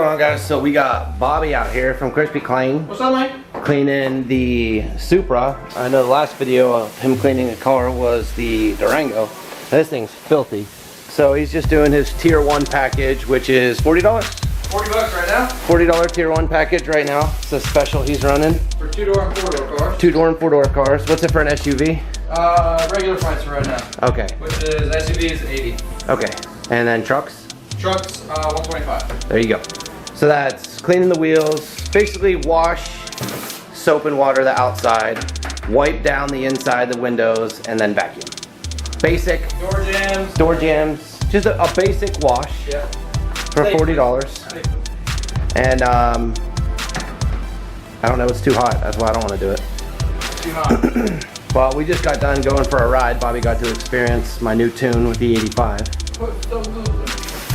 going on, guys? So we got Bobby out here from Crispy Clean. What's up, man? Cleaning the Supra. I know the last video of him cleaning a car was the Durango. This thing's filthy. So he's just doing his tier 1 package, which is $40. 40 bucks right now. $40 tier 1 package right now. It's a special he's running. For 2-door and 4-door cars. 2-door and 4-door cars. What's it for an SUV? Regular price right now. Okay. Which is SUV is 80. Okay. And then trucks? Trucks, 125. There you go. So that's cleaning the wheels, basically wash, soap and water the outside, wipe down the inside, the windows, and then vacuum. Basic. Door jams. Door jams. Just a basic wash. Yeah. For $40. And I don't know, it's too hot. That's why I don't want to do it. Too hot. Well, we just got done going for a ride. Bobby got to experience my new tune with the 85.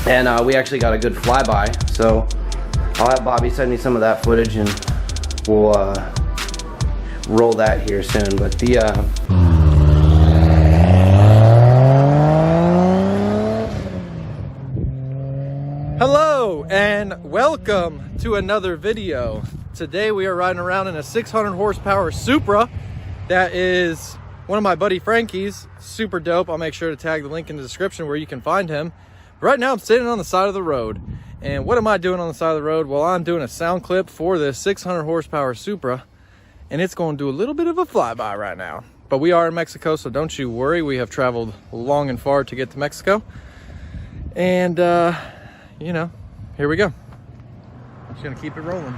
And we actually got a good flyby, so I'll have Bobby send me some of that footage and we'll roll that here soon. But the Hello and welcome to another video. Today we are riding around in a 600 horsepower Supra. That is one of my buddy Frankie's. Super dope. I'll make sure to tag the link in the description where you can find him. Right now I'm sitting on the side of the road. And what am I doing on the side of the road? Well, I'm doing a sound clip for this 600 horsepower Supra. And it's going to do a little bit of a flyby right now. But we are in Mexico, so don't you worry. We have traveled long and far to get to Mexico. And you know, here we go. Just gonna keep it rolling.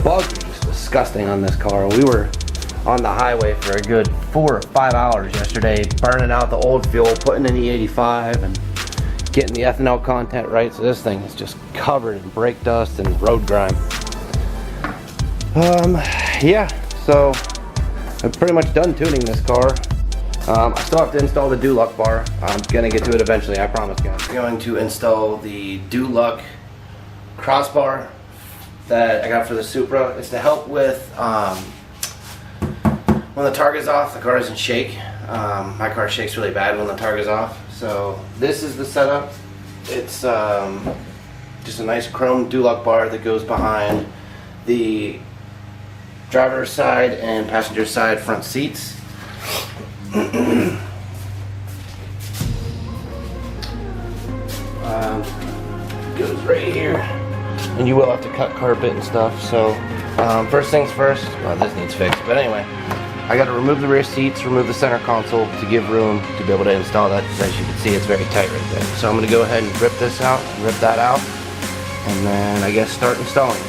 bugs are just disgusting on this car. We were on the highway for a good 4 or 5 hours yesterday, burning out the old fuel, putting in the 85 and getting the ethanol content right. So this thing is just covered in brake dust and road grime. Yeah, so I'm pretty much done tuning this car. I still have to install the Duloc bar. I'm gonna get to it eventually, I promise, guys. I'm going to install the Duloc crossbar that I got for the Supra. It's to help with when the target's off, the car doesn't shake. My car shakes really bad when the target's off. So this is the setup. It's just a nice chrome Duloc bar that goes behind the driver's side and passenger side front seats. Goes right here, and you will have to cut carpet and stuff. So first things first, well, this needs fixed, but anyway, I got to remove the rear seats, remove the center console to give room to be able to install that, because as you can see it's very tight right there. So I'm going to go ahead and rip this out, rip that out, and then I guess start installing it.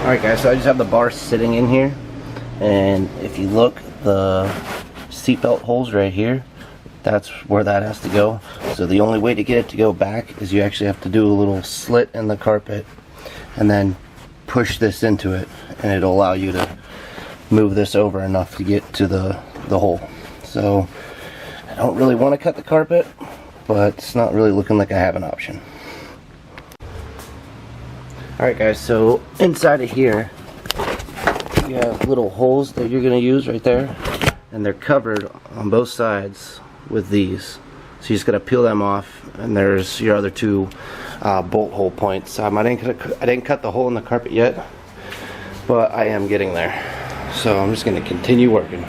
Alright guys, so I just have the bar sitting in here, and if you look, the seatbelt holes right here, that's where that has to go. So the only way to get it to go back is you actually have to do a little slit in the carpet and then push this into it, and it'll allow you to move this over enough to get to the hole. So I don't really want to cut the carpet, but it's not really looking like I have an option. Alright guys, so inside of here you have little holes that you're going to use right there, and they're covered on both sides with these. So you just got to peel them off, and there's your other two bolt hole points. I didn't cut the hole in the carpet yet, but I am getting there. So I'm just going to continue working.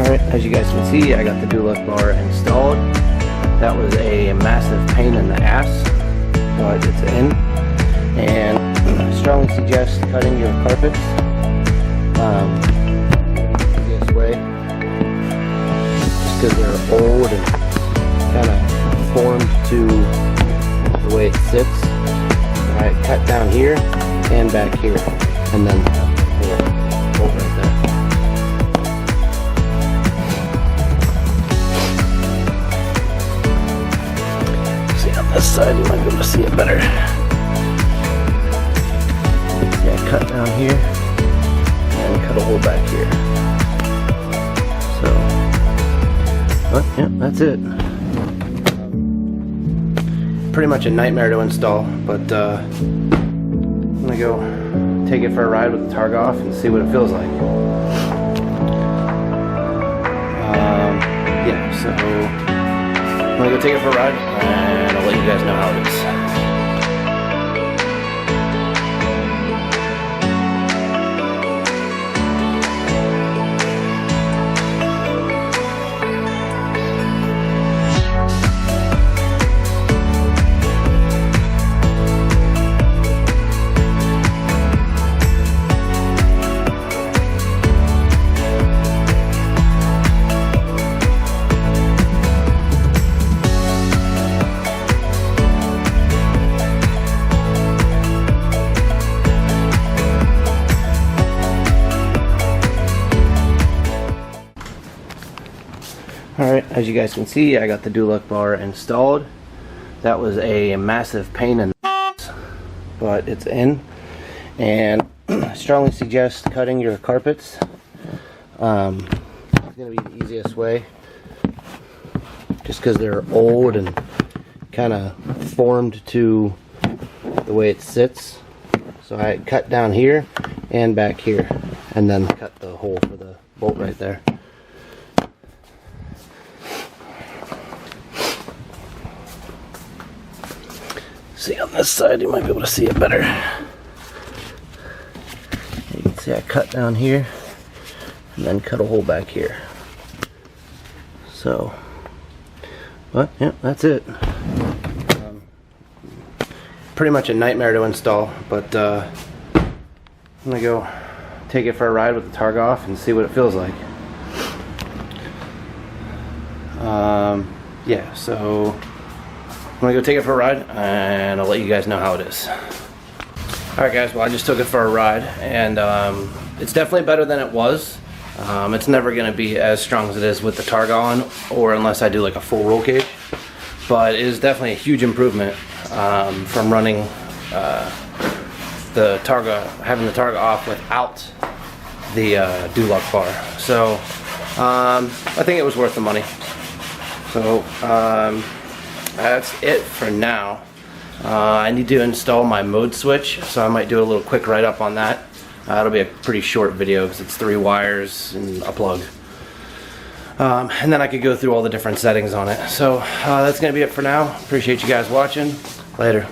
Alright, as you guys can see, I got the dual bar installed. That was a massive pain in the ass, but it's in. And I strongly suggest cutting your carpets this way, just because they're old and kind of formed to the way it sits. Alright, cut down here and back here, and then hold right there. This side you might be able to see it better. Yeah, cut down here and cut a hole back here. So, but yeah, that's it. Pretty much a nightmare to install, but I'm gonna go take it for a ride with the targa off and see what it feels like. Yeah, so I'm gonna go take it for a ride and I'll let you guys know how it is. Alright, as you guys can see, I got the dual bar installed. That was a massive pain in the ass, but it's in. And I strongly suggest cutting your carpets. It's going to be the easiest way, just because they're old and kind of formed to the way it sits. So I cut down here and back here, and then cut the hole for the bolt right there. See, on this side you might be able to see it better. You can see I cut down here and then cut a hole back here. So, but yeah, that's it. Pretty much a nightmare to install, but I'm gonna go take it for a ride with the targa off and see what it feels like. Yeah, so I'm gonna go take it for a ride and I'll let you guys know how it is. Alright guys, well I just took it for a ride and it's definitely better than it was. It's never gonna be as strong as it is with the targa on, or unless I do like a full roll cage. But it is definitely a huge improvement from running the targa, having the targa off without the dual bar. So I think it was worth the money. So that's it for now. I need to install my mode switch, so I might do a little quick write-up on that. It'll be a pretty short video because it's 3 wires and a plug. And then I could go through all the different settings on it. So that's going to be it for now. Appreciate you guys watching. Later.